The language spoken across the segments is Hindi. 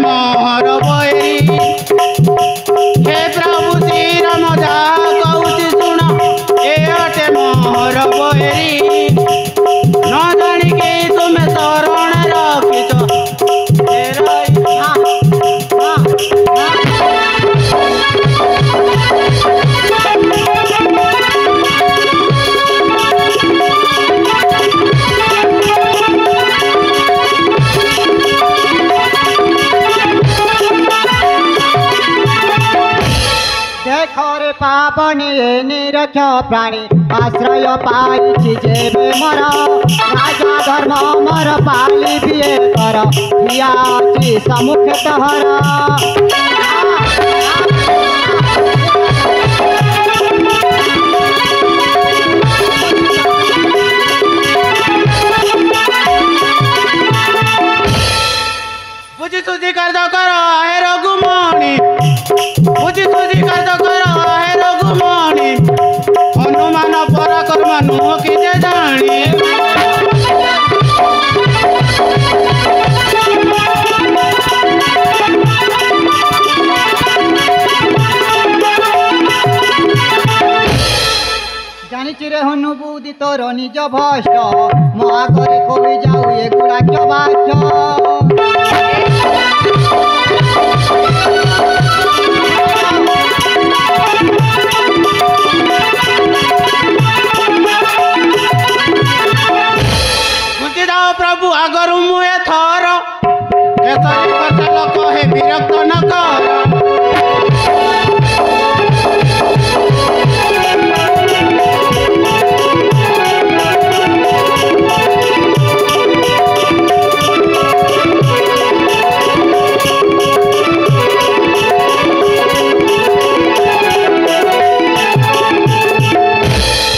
मोहर बैरी हे प्रभु श्री राम जहा कहूँ शुण ए अटे मोहर बैरी न जानिके तुमे शरण रखिच देखरे पावनी निरक्ष प्राणी आश्रय पाई जेबे मर राजा धर्म मर पाली बिए कर हिया सम्मुख तहर बुझी सुझी कर दो करो हे रघुमणि बुझी सुझी कर दो करो हे रघुमणि हनुमान पराक्रम नुह कि जे जानी जानी रे हनु बुद्धि तोर निज भष्ट महागरे कवि जाऊ एगुड़ा बाच प्रभु आगर मुए थर केसरी कसल कहे विरक्त न कर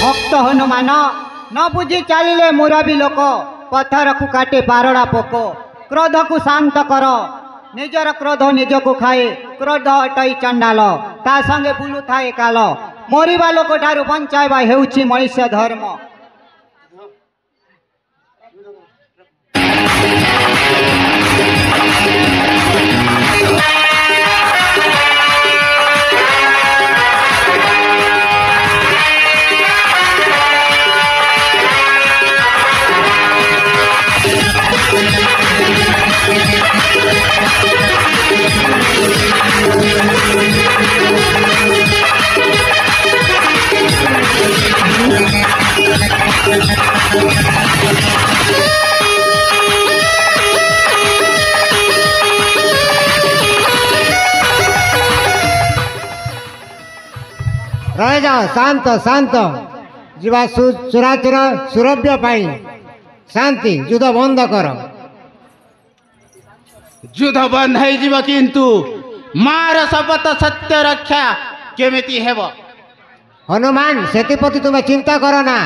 भक्त हनुमान न बुझी चलिले मुरबी लोक पत्थर को काटे पारड़ा पोक क्रोध को शांत कर निजर क्रोध निज को खाए क्रोध हटाई चंडाल ता संगे बुलू थाए काल मरिबा लोक ठारू बंचाइबा हेउछि मनुष्य धर्म रह जाओ शांत शांत जीवा सुराचुर सुरभ्य पाई शांति युद्ध बंद कर युद्ध बंद है जीव किंतु मार शपथ सत्य रक्षा केमिति हेब हनुमान सेतिपति तुम्हें चिंता करो ना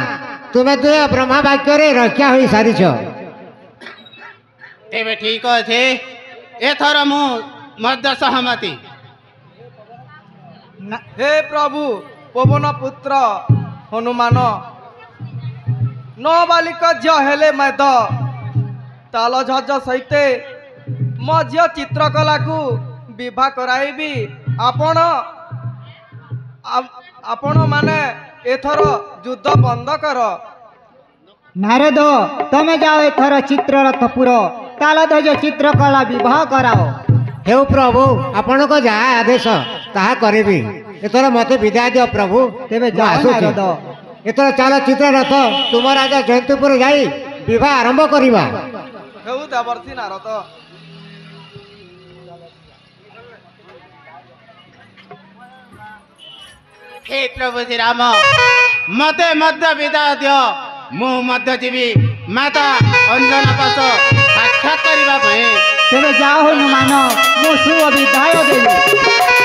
तुम्हें दुए ब्रह्मा वाक्य रे रक्षा हो सारीछ तेबे ठीक अच्छे एथर मु मध्य सहमति हे प्रभु पवन पुत्र हनुमान न बालिक झ हेले मैद ताल झज सहिते मो झ चित्रकला को विवाह कराइबी आपण आपण माने एथर युद्ध बंद कर नारद तमे जाओ एथर चित्ररथपुर ताल ध्वज चित्रकला विवाह कराओ हे प्रभु आपण को जहा आदेश ताहा करेबी एथर मते विदाय दियो प्रभु तेबे जाओ नारद एथर चल चित्ररथ तुम राजा जयंतपुर जाई विवाह आरंभ करिबा हेउ देवर्षि नारद हे प्रभु श्री राम मते मध्य विदाय दियो मु मध्य जीवी माता अंजना पास साक्षात करबा पे तेबे जाओ हनुमान मु शुभ विदाय देली।